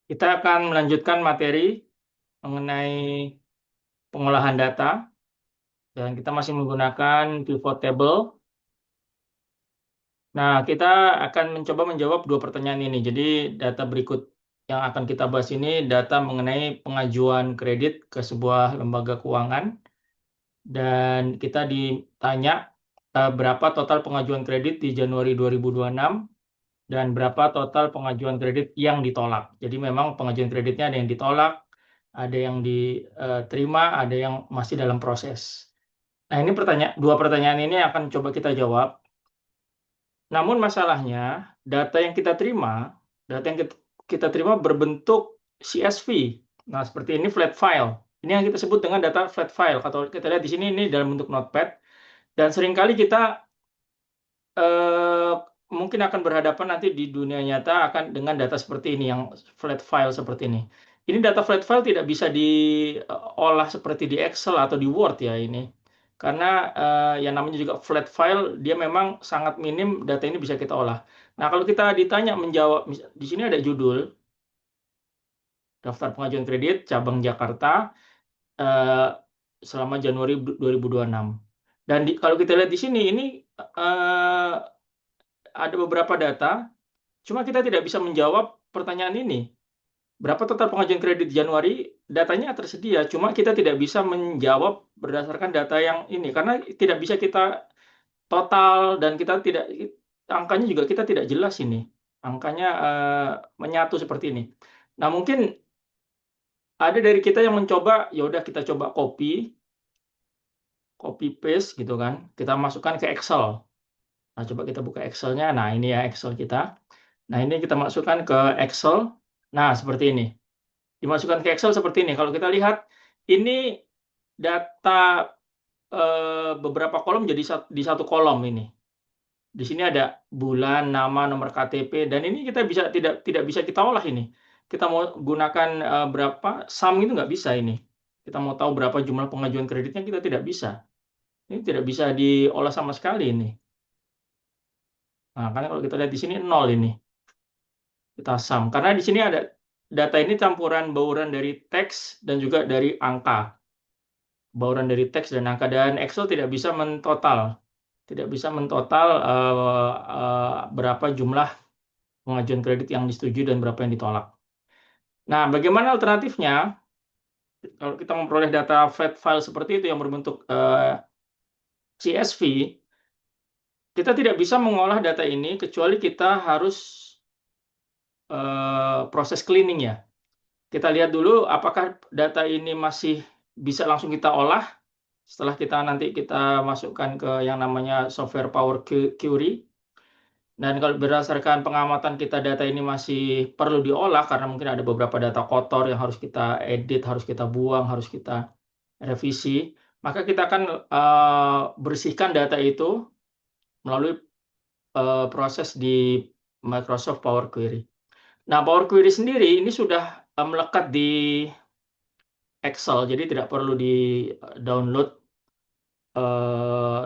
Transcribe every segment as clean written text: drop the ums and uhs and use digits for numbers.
Kita akan melanjutkan materi mengenai pengolahan data dan kita masih menggunakan pivot table. Nah, kita akan mencoba menjawab dua pertanyaan ini. Jadi, data berikut yang akan kita bahas ini data mengenai pengajuan kredit ke sebuah lembaga keuangan dan kita ditanya berapa total pengajuan kredit di Januari 2026 dan berapa total pengajuan kredit yang ditolak. Jadi memang pengajuan kreditnya ada yang ditolak, ada yang diterima, ada yang masih dalam proses. Nah, ini dua pertanyaan ini akan coba kita jawab. Namun masalahnya, data yang kita terima berbentuk CSV. Nah, seperti ini flat file. Ini yang kita sebut dengan data flat file. Atau kita lihat di sini ini dalam bentuk notepad. Dan seringkali kita eh, mungkin akan berhadapan nanti di dunia nyata akan dengan data seperti ini, yang flat file seperti ini. Ini data flat file tidak bisa diolah seperti di Excel atau di Word ya ini. Karena yang namanya juga flat file, dia memang sangat minim data ini bisa kita olah. Nah, kalau kita ditanya menjawab, di sini ada judul, daftar pengajuan kredit, cabang Jakarta, eh, selama Januari 2026. Dan kalau kita lihat di sini, ini eh, ada beberapa data. Cuma kita tidak bisa menjawab pertanyaan ini. Berapa total pengajuan kredit Januari? Datanya tersedia, cuma kita tidak bisa menjawab berdasarkan data yang ini karena tidak bisa kita total dan kita tidak angkanya juga kita tidak jelas ini. Angkanya menyatu seperti ini. Nah, mungkin ada dari kita yang mencoba, ya udah kita coba copy paste gitu kan. Kita masukkan ke Excel. Nah, coba kita buka Excel-nya. Nah, ini ya Excel kita. Nah, ini kita masukkan ke Excel. Nah, seperti ini. Dimasukkan ke Excel seperti ini. Kalau kita lihat, ini data beberapa kolom jadi di satu kolom ini. Di sini ada bulan, nama, nomor KTP, dan ini kita tidak bisa kita olah ini. Kita mau gunakan berapa sum itu nggak bisa ini. Kita mau tahu berapa jumlah pengajuan kreditnya kita tidak bisa. Ini tidak bisa diolah sama sekali ini. Nah, karena kalau kita lihat di sini nol ini. Kita sum. Karena di sini ada data ini campuran bauran dari teks dan juga dari angka. Bauran dari teks dan angka, dan Excel tidak bisa mentotal berapa jumlah pengajuan kredit yang disetujui dan berapa yang ditolak. Nah, bagaimana alternatifnya? Kalau kita memperoleh data flat file seperti itu yang berbentuk CSV, kita tidak bisa mengolah data ini kecuali kita harus proses cleaning ya. Kita lihat dulu apakah data ini masih bisa langsung kita olah setelah kita masukkan ke yang namanya software Power Query. Dan kalau berdasarkan pengamatan kita data ini masih perlu diolah karena mungkin ada beberapa data kotor yang harus kita edit, harus kita buang, harus kita revisi, maka kita akan bersihkan data itu melalui proses di Microsoft Power Query. Nah, Power Query sendiri ini sudah melekat di Excel, jadi tidak perlu di-download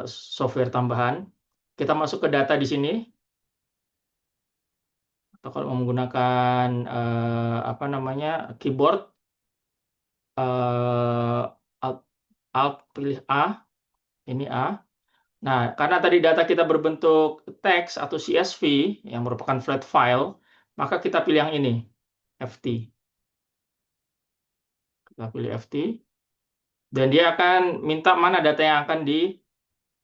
software tambahan. Kita masuk ke data di sini, atau kalau menggunakan apa namanya keyboard, alt, alt pilih A, ini A. Nah, karena tadi data kita berbentuk teks atau CSV yang merupakan flat file, maka kita pilih yang ini, FT. Kita pilih FT, dan dia akan minta mana data yang akan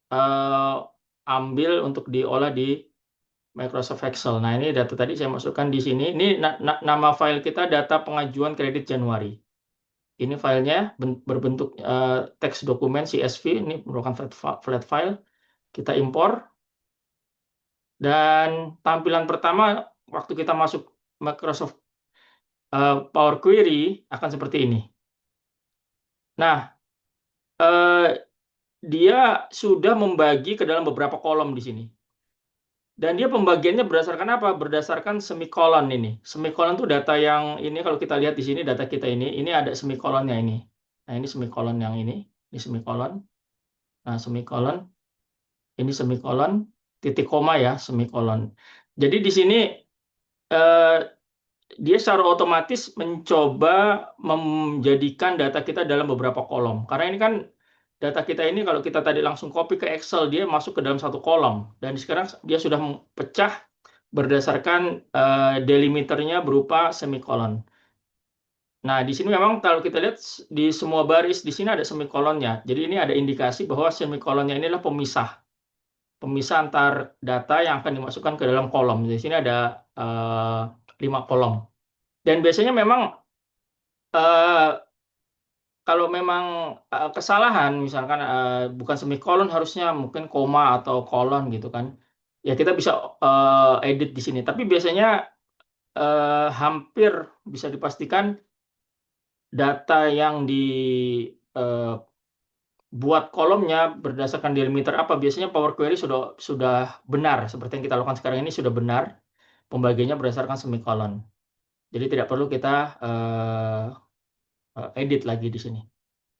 diambil untuk diolah di Microsoft Excel. Nah, ini data tadi saya masukkan di sini. Ini nama file kita data pengajuan kredit Januari. Ini filenya berbentuk teks dokumen CSV. Ini merupakan flat file. Kita impor. Dan tampilan pertama waktu kita masuk Microsoft Power Query akan seperti ini. Nah, dia sudah membagi ke dalam beberapa kolom di sini. Dan dia pembagiannya berdasarkan apa? Berdasarkan semikolon ini. Semikolon itu data yang ini kalau kita lihat di sini data kita ini ada semikolonnya ini. Nah, ini semikolon yang ini semikolon. Nah, semikolon, ini semikolon, titik koma ya, semikolon. Jadi di sini dia secara otomatis mencoba menjadikan data kita dalam beberapa kolom. Karena ini kan data kita ini kalau kita tadi langsung copy ke Excel, dia masuk ke dalam satu kolom. Dan sekarang dia sudah pecah berdasarkan delimiternya berupa semikolon. Nah, di sini memang kalau kita lihat di semua baris di sini ada semikolonnya. Jadi ini ada indikasi bahwa semikolonnya inilah pemisah antar data yang akan dimasukkan ke dalam kolom. Di sini ada 5 kolom. Dan biasanya memang kalau memang kesalahan, misalkan bukan semikolon harusnya mungkin koma atau kolon gitu kan, ya kita bisa edit di sini. Tapi biasanya hampir bisa dipastikan data yang dibuat kolomnya berdasarkan delimiter apa, biasanya Power Query sudah benar, seperti yang kita lakukan sekarang ini sudah benar, pembagiannya berdasarkan semikolon. Jadi tidak perlu kita edit lagi di sini.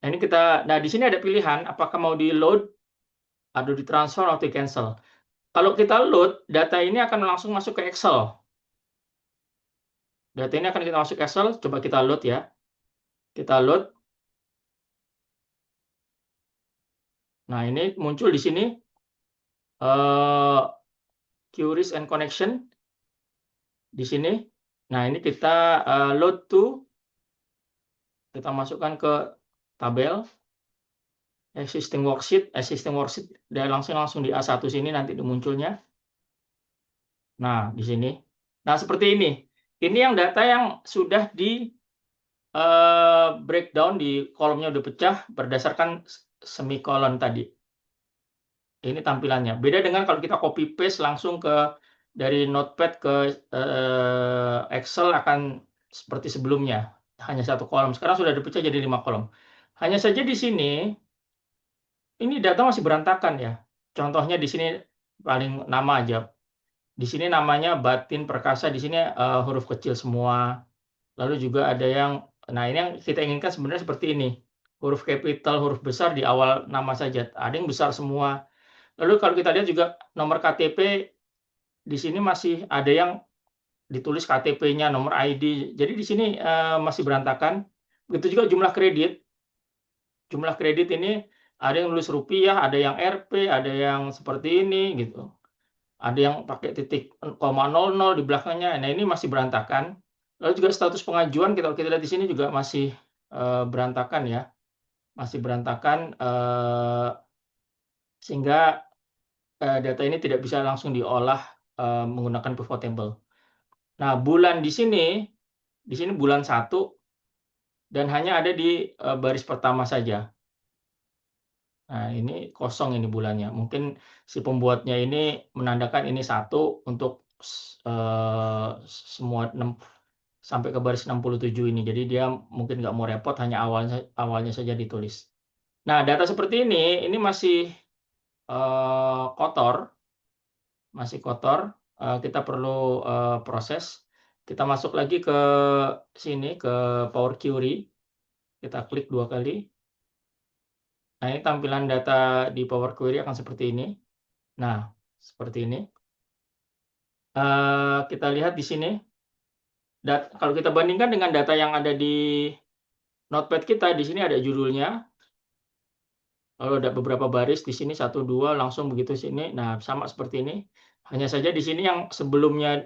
Nah di sini ada pilihan apakah mau di load atau di transfer atau di cancel. Kalau kita load, data ini akan langsung masuk ke Excel. Data ini akan kita masuk ke Excel. Coba kita load ya. Kita load. Nah ini muncul di sini queries and connection di sini. Nah ini kita load to. Kita masukkan ke tabel. Existing worksheet dan langsung di A1 sini nanti munculnya. Nah, di sini. Nah, seperti ini. Ini yang data yang sudah di breakdown di kolomnya udah pecah berdasarkan semikolon tadi. Ini tampilannya. Beda dengan kalau kita copy paste langsung dari Notepad ke Excel akan seperti sebelumnya. Hanya satu kolom. Sekarang sudah dipecah jadi 5 kolom. Hanya saja di sini ini data masih berantakan ya. Contohnya di sini paling nama aja. Di sini namanya Batin Perkasa, di sini huruf kecil semua. Lalu juga ada yang, nah ini yang kita inginkan sebenarnya seperti ini. Huruf kapital, huruf besar di awal nama saja. Ada yang besar semua. Lalu kalau kita lihat juga nomor KTP, di sini masih ada yang ditulis KTP-nya, nomor ID. Jadi di sini masih berantakan. Begitu juga jumlah kredit. Jumlah kredit ini ada yang nulis rupiah, ada yang Rp, ada yang seperti ini gitu. Ada yang pakai titik 0,00 di belakangnya. Nah, ini masih berantakan. Lalu juga status pengajuan kita lihat di sini juga masih berantakan ya. Masih berantakan sehingga data ini tidak bisa langsung diolah menggunakan pivot table. Nah, bulan di sini bulan 1 dan hanya ada di baris pertama saja. Nah, ini kosong ini bulannya. Mungkin si pembuatnya ini menandakan ini 1 untuk semua sampai ke baris 67 ini. Jadi dia mungkin nggak mau repot, hanya awalnya saja ditulis. Nah, data seperti ini masih kotor. Masih kotor. Kita perlu proses. Kita masuk lagi ke sini, ke Power Query. Kita klik 2 kali. Nah, ini tampilan data di Power Query akan seperti ini. Nah, seperti ini. Kita lihat di sini. Kalau kita bandingkan dengan data yang ada di Notepad kita, di sini ada judulnya. Lalu ada beberapa baris di sini 1, 2 langsung begitu sini. Nah, sama seperti ini. Hanya saja di sini yang sebelumnya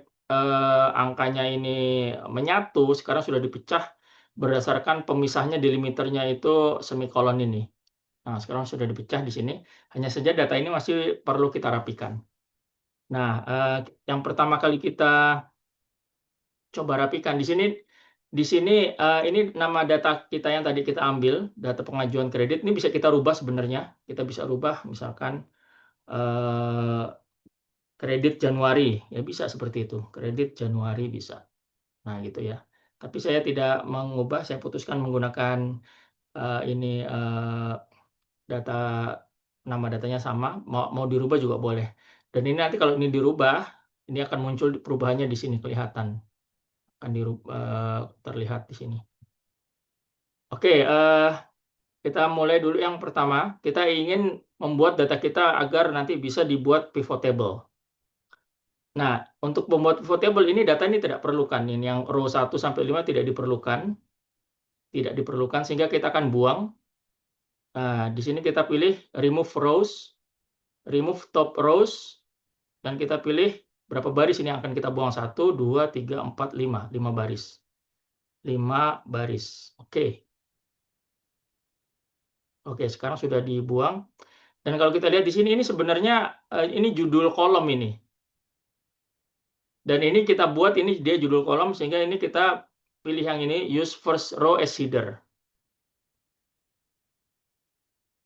angkanya ini menyatu, sekarang sudah dipecah berdasarkan pemisahnya delimiternya itu semikolon ini. Nah, sekarang sudah dipecah di sini. Hanya saja data ini masih perlu kita rapikan. Nah, yang pertama kali kita coba rapikan di sini ini nama data kita yang tadi kita ambil, data pengajuan kredit ini bisa kita rubah sebenarnya. Kita bisa rubah misalkan kredit Januari, ya bisa seperti itu. Kredit Januari bisa. Nah, gitu ya. Tapi saya tidak mengubah, saya putuskan menggunakan ini data nama datanya sama, mau dirubah juga boleh. Dan ini nanti kalau ini dirubah, ini akan muncul perubahannya di sini kelihatan. Akan terlihat di sini. Oke, kita mulai dulu yang pertama. Kita ingin membuat data kita agar nanti bisa dibuat pivot table. Nah, untuk membuat pivot table ini data ini tidak perlukan. Ini yang row 1 sampai 5 tidak diperlukan. Tidak diperlukan sehingga kita akan buang. Nah, di sini kita pilih remove rows, remove top rows, dan kita pilih berapa baris ini yang akan kita buang. 1, 2, 3, 4, 5. 5 baris. 5 baris. Oke. Oke, sekarang sudah dibuang. Dan kalau kita lihat di sini, ini sebenarnya ini judul kolom ini. Dan ini kita buat, ini dia judul kolom, sehingga ini kita pilih yang ini, use first row as header.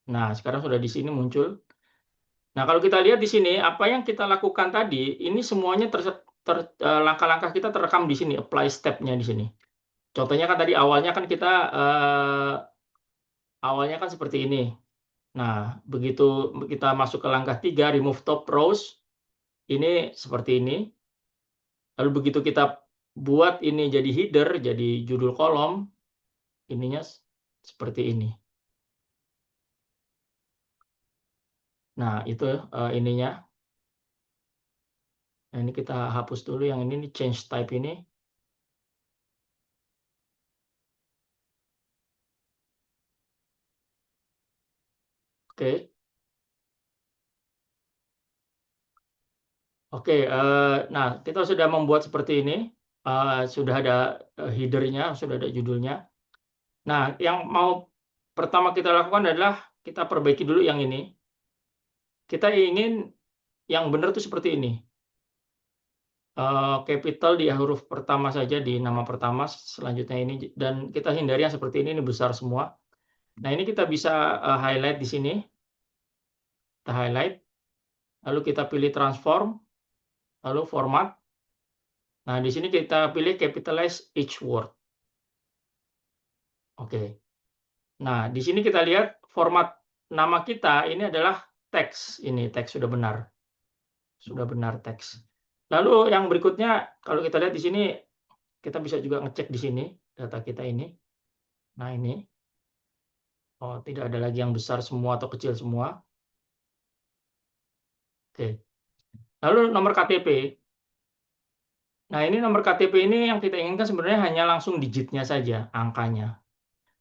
Nah, sekarang sudah di sini muncul. Nah, kalau kita lihat di sini, apa yang kita lakukan tadi, ini semuanya langkah-langkah kita terekam di sini, apply step-nya di sini. Contohnya kan tadi awalnya kan kita awalnya kan seperti ini. Nah, begitu kita masuk ke langkah 3, remove top rows, ini seperti ini. Lalu begitu kita buat ini jadi header, jadi judul kolom, ininya seperti ini. Nah, itu ininya. Nah, ini kita hapus dulu yang ini, change type ini. Oke. Oke, nah kita sudah membuat seperti ini, sudah ada header-nya, sudah ada judulnya. Nah, yang mau pertama kita lakukan adalah kita perbaiki dulu yang ini. Kita ingin yang benar itu seperti ini. Capital di huruf pertama saja, di nama pertama, selanjutnya ini, dan kita hindari yang seperti ini besar semua. Nah, ini kita bisa highlight di sini. Kita highlight, lalu kita pilih transform, lalu format. Nah, di sini kita pilih capitalize each word. Oke. Nah, di sini kita lihat format nama kita ini adalah teks. Ini teks sudah benar. Sudah benar teks. Lalu yang berikutnya, kalau kita lihat di sini, kita bisa juga ngecek di sini data kita ini. Nah, ini. Oh, tidak ada lagi yang besar semua atau kecil semua. Oke. Lalu nomor KTP. Nah, ini nomor KTP ini yang kita inginkan sebenarnya hanya langsung digitnya saja, angkanya.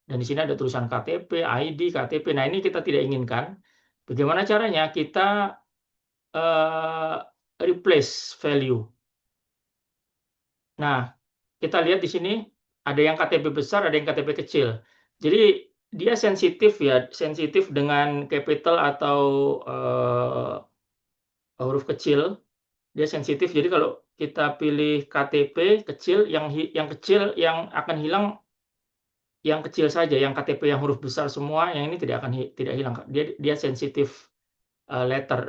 Dan di sini ada tulisan KTP, ID, KTP. Nah, ini kita tidak inginkan. Bagaimana caranya? Kita replace value. Nah, kita lihat di sini ada yang KTP besar, ada yang KTP kecil. Jadi dia sensitif ya, sensitif dengan capital atau huruf kecil. Dia sensitif. Jadi kalau kita pilih KTP kecil, yang kecil yang akan hilang yang kecil saja, yang KTP yang huruf besar semua, yang ini tidak hilang. Dia sensitif letter,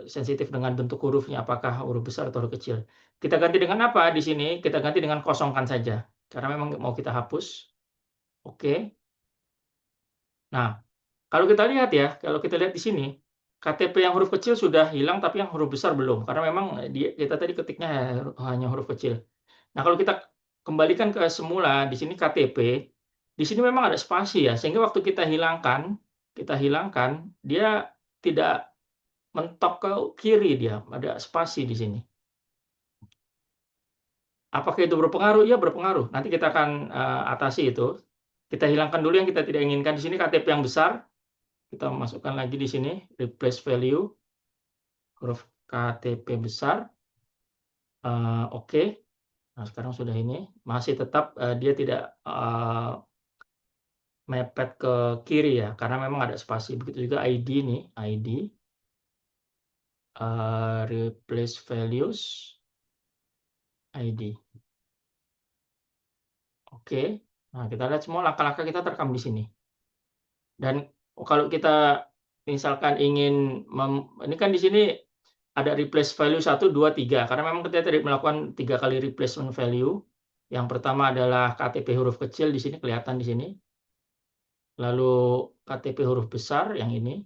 sensitif dengan bentuk hurufnya, apakah huruf besar atau huruf kecil. Kita ganti dengan apa di sini? Kita ganti dengan kosongkan saja, karena memang mau kita hapus. Oke. Nah, kalau kita lihat ya, kalau kita lihat di sini, KTP yang huruf kecil sudah hilang, tapi yang huruf besar belum, karena memang kita tadi ketiknya hanya huruf kecil. Nah, kalau kita kembalikan ke semula, di sini KTP, di sini memang ada spasi ya, sehingga waktu kita hilangkan, dia tidak mentok ke kiri, dia ada spasi di sini. Apakah itu berpengaruh? Ya, berpengaruh. Nanti kita akan atasi itu. Kita hilangkan dulu yang kita tidak inginkan. Di sini KTP yang besar, kita masukkan lagi di sini, replace value, huruf KTP besar. Oke. Nah, sekarang sudah ini. Masih tetap dia tidak mepet ke kiri ya, karena memang ada spasi. Begitu juga ID nih, ID. Replace values, ID. Oke. Nah, kita lihat semua langkah-langkah kita terekam di sini. Dan kalau kita misalkan ingin ini kan di sini ada replace value 1, 2, 3. Karena memang kita tadi melakukan 3 kali replacement value. Yang pertama adalah KTP huruf kecil, di sini kelihatan di sini. Lalu KTP huruf besar yang ini.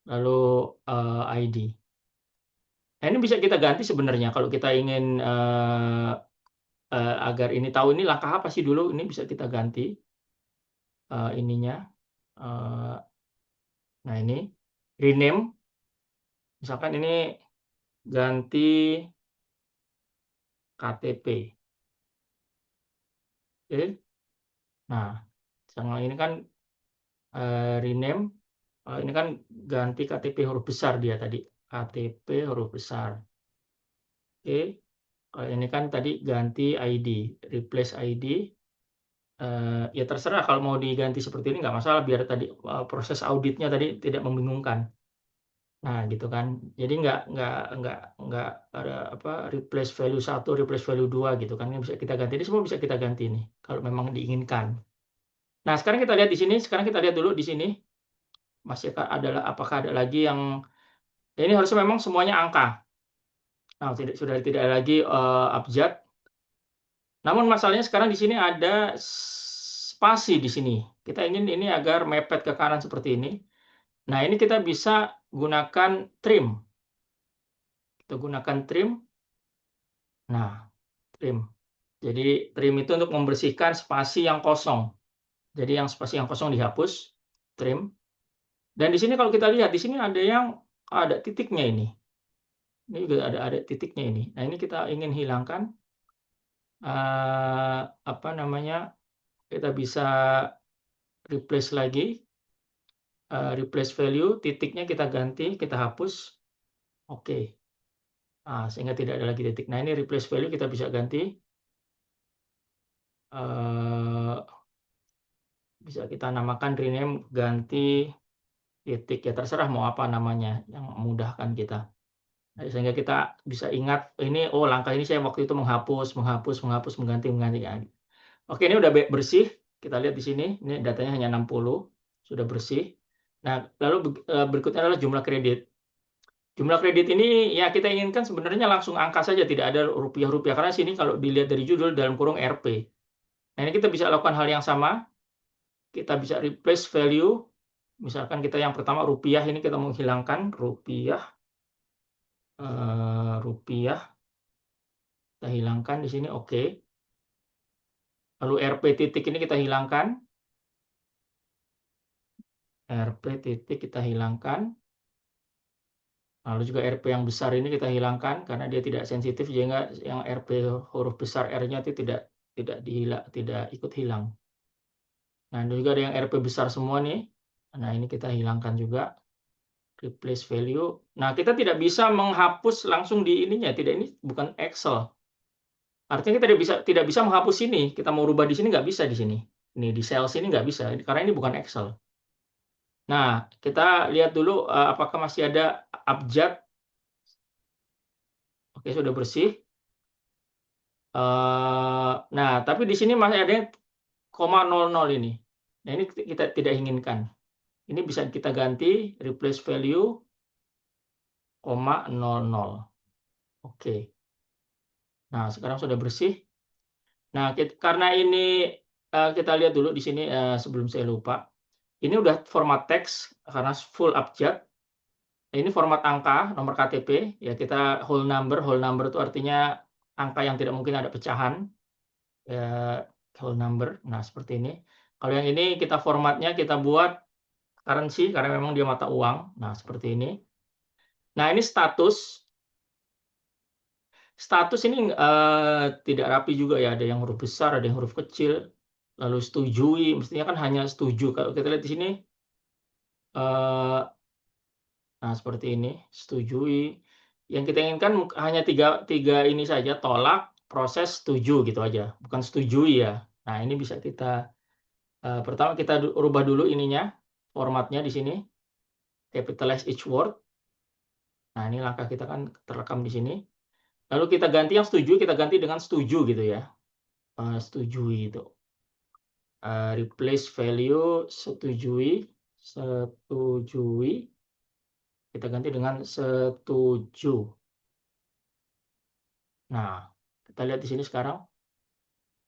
Lalu ID. Nah, ini bisa kita ganti sebenarnya kalau kita ingin agar ini tahu ini langkah apa sih dulu, ini bisa kita ganti ininya. Nah, ini rename. Misalkan ini ganti KTP. Oke. Nah, sama ini kan rename. Ini kan ganti KTP huruf besar dia tadi. KTP huruf besar. Oke. Ini kan tadi ganti ID, replace ID. Ya terserah kalau mau diganti seperti ini nggak masalah biar tadi proses auditnya tadi tidak membingungkan. Nah gitu kan. Jadi nggak ada apa replace value 1, replace value 2 gitu kan. Ini bisa kita ganti. Ini semua bisa kita ganti nih kalau memang diinginkan. Nah sekarang kita lihat di sini. Sekarang kita lihat dulu di sini. Masih apakah ada lagi yang ini harusnya memang semuanya angka. Nah, sudah tidak ada lagi abjad. Namun masalahnya sekarang di sini ada spasi di sini. Kita ingin ini agar mepet ke kanan seperti ini. Nah, ini kita bisa gunakan trim. Kita gunakan trim. Nah, trim. Jadi trim itu untuk membersihkan spasi yang kosong. Jadi yang spasi yang kosong dihapus, trim. Dan di sini kalau kita lihat di sini ada titiknya ini. Ini juga ada titiknya ini. Nah, ini kita ingin hilangkan. Apa namanya? Kita bisa replace lagi. Replace value, titiknya kita ganti, kita hapus. Oke. Nah, sehingga tidak ada lagi titik. Nah, ini replace value kita bisa ganti. Bisa kita namakan rename, ganti titik. Ya terserah mau apa namanya yang memudahkan kita. Nah, sehingga kita bisa ingat ini, oh langkah ini saya waktu itu menghapus, mengganti. Oke, ini udah bersih. Kita lihat di sini, ini datanya hanya 60, sudah bersih. Nah, lalu berikutnya adalah jumlah kredit. Jumlah kredit ini ya kita inginkan sebenarnya langsung angka saja, tidak ada rupiah-rupiah. Karena sini kalau dilihat dari judul dalam kurung RP. Nah, ini kita bisa lakukan hal yang sama. Kita bisa replace value. Misalkan kita yang pertama rupiah, ini kita mau hilangkan rupiah. Rupiah. Kita hilangkan di sini, oke. Lalu RP titik ini kita hilangkan. RP titik kita hilangkan. Lalu juga RP yang besar ini kita hilangkan karena dia tidak sensitif, sehingga yang RP huruf besar R-nya itu tidak ikut hilang. Nah, juga ada yang RP besar semua nih. Nah, ini kita hilangkan juga. Replace value. Nah, kita tidak bisa menghapus langsung di ininya. Tidak, ini bukan Excel. Artinya kita tidak bisa menghapus ini. Kita mau rubah di sini nggak bisa di sini. Ini di sales ini nggak bisa karena ini bukan Excel. Nah, kita lihat dulu apakah masih ada abjad. Oke, sudah bersih. Nah, tapi di sini masih ada yang 0,00 ini. Nah, ini kita tidak inginkan. Ini bisa kita ganti replace value 0,00. Oke. Nah, sekarang sudah bersih. Nah, karena ini kita lihat dulu di sini sebelum saya lupa. Ini udah format teks karena full abjad. Ini format angka, nomor KTP. Ya, kita whole number. Whole number itu artinya angka yang tidak mungkin ada pecahan. Whole number. Nah, seperti ini. Kalau yang ini kita formatnya kita buat currency karena memang dia mata uang. Nah, seperti ini. Nah, ini status. Status ini tidak rapi juga ya. Ada yang huruf besar, ada yang huruf kecil. Lalu setujui, mestinya kan hanya setuju. Kalau kita lihat di sini, nah seperti ini, setujui. Yang kita inginkan hanya tiga ini saja, tolak, proses, setuju gitu aja. Bukan setujui ya. Nah, ini bisa kita, pertama kita rubah dulu ininya, formatnya di sini. Capitalize each word. Nah, ini langkah kita kan terekam di sini. Lalu kita ganti yang setuju, kita ganti dengan setuju gitu ya. Setujui itu. Replace value setujui. Kita ganti dengan setuju. Nah, kita lihat di sini sekarang.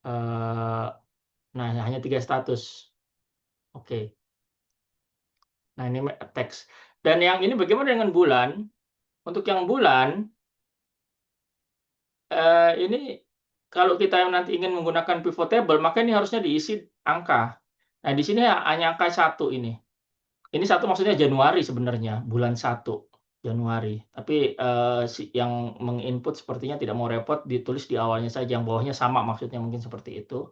Nah, hanya 3 status. Oke. Nah, ini teks. Dan yang ini bagaimana dengan bulan? Untuk yang bulan, ini kalau kita nanti ingin menggunakan pivot table, maka ini harusnya diisi angka. Nah, di sini hanya angka 1 ini. Ini 1 maksudnya Januari sebenarnya, bulan 1. Januari. Tapi yang menginput sepertinya tidak mau repot, ditulis di awalnya saja, yang bawahnya sama maksudnya mungkin seperti itu.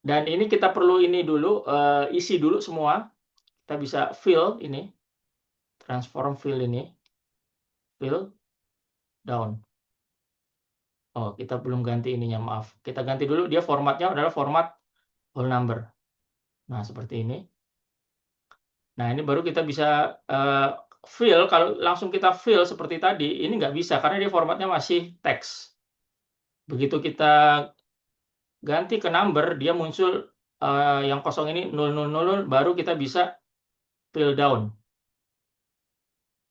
Dan ini kita perlu ini dulu, isi dulu semua. Kita bisa fill ini, transform fill ini, fill down. Oh, kita belum ganti ininya, maaf. Kita ganti dulu, dia formatnya adalah format whole number. Nah, seperti ini. Nah, ini baru kita bisa fill. Kalau langsung kita fill seperti tadi, ini nggak bisa karena dia formatnya masih teks. Begitu kita ganti ke number, dia muncul yang kosong ini 0000, baru kita bisa fill down.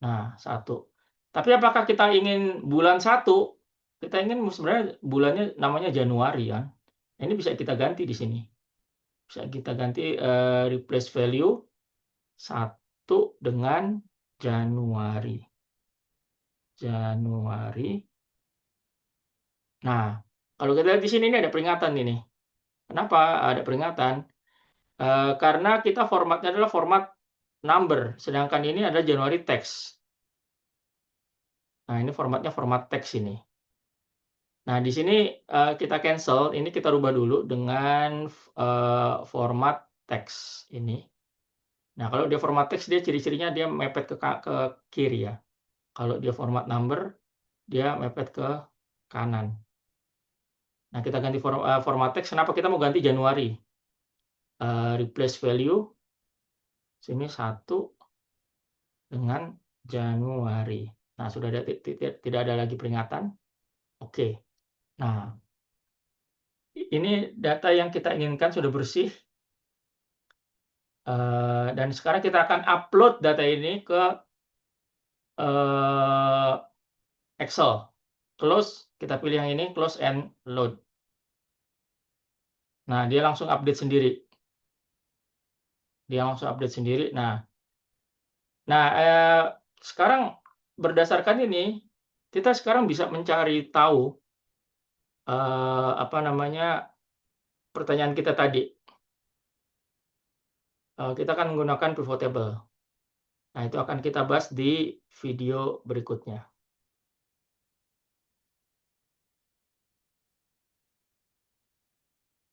Nah, 1. Tapi apakah kita ingin bulan 1? Kita ingin sebenarnya bulannya namanya Januari kan. Ini bisa kita ganti di sini. Bisa kita ganti replace value 1 dengan Januari. Januari. Nah, kalau kita lihat di sini ini ada peringatan ini. Kenapa ada peringatan? Karena kita formatnya adalah format number, sedangkan ini adalah Januari text. Nah, ini formatnya format teks ini. Nah, di sini kita cancel, ini kita rubah dulu dengan format teks ini. Nah, kalau dia format teks, dia ciri-cirinya dia mepet ke kiri ya. Kalau dia format number, dia mepet ke kanan. Nah, kita ganti format teks. Kenapa kita mau ganti Januari? Replace value, sini 1 dengan Januari. Nah, sudah ada tidak ada lagi peringatan. Oke. Nah, ini data yang kita inginkan sudah bersih. Dan sekarang kita akan upload data ini ke Excel. Close, kita pilih yang ini, close and load. Nah, dia langsung update sendiri. Dia langsung update sendiri. Nah, sekarang berdasarkan ini, kita sekarang bisa mencari tahu pertanyaan kita tadi. Kita akan menggunakan pivot table. Nah, itu akan kita bahas di video berikutnya.